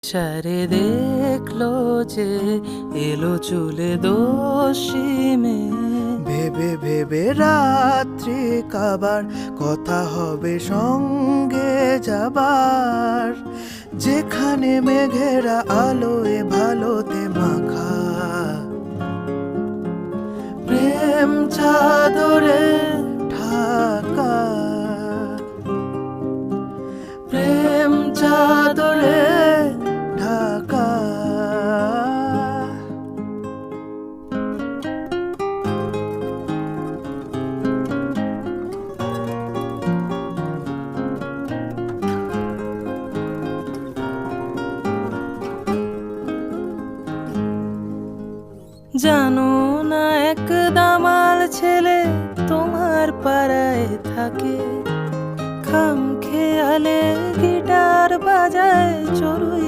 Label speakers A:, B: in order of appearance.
A: সারে দেখলো যে এলো চুলে দোষিমে,
B: ভেবে ভেবে রাত্রি কাবার কথা হবে সঙ্গে যাবার, যেখানে মেঘেরা আলোয় ভালোতে মাখা। প্রেম চাদরে ঢাকা, প্রেম চাদরে ঢাকা।
A: জানো না এক দামাল ছেলে তোমার পাড়ায় থাকে, খাম খেয়ালে গিটার বাজায় চড়ুই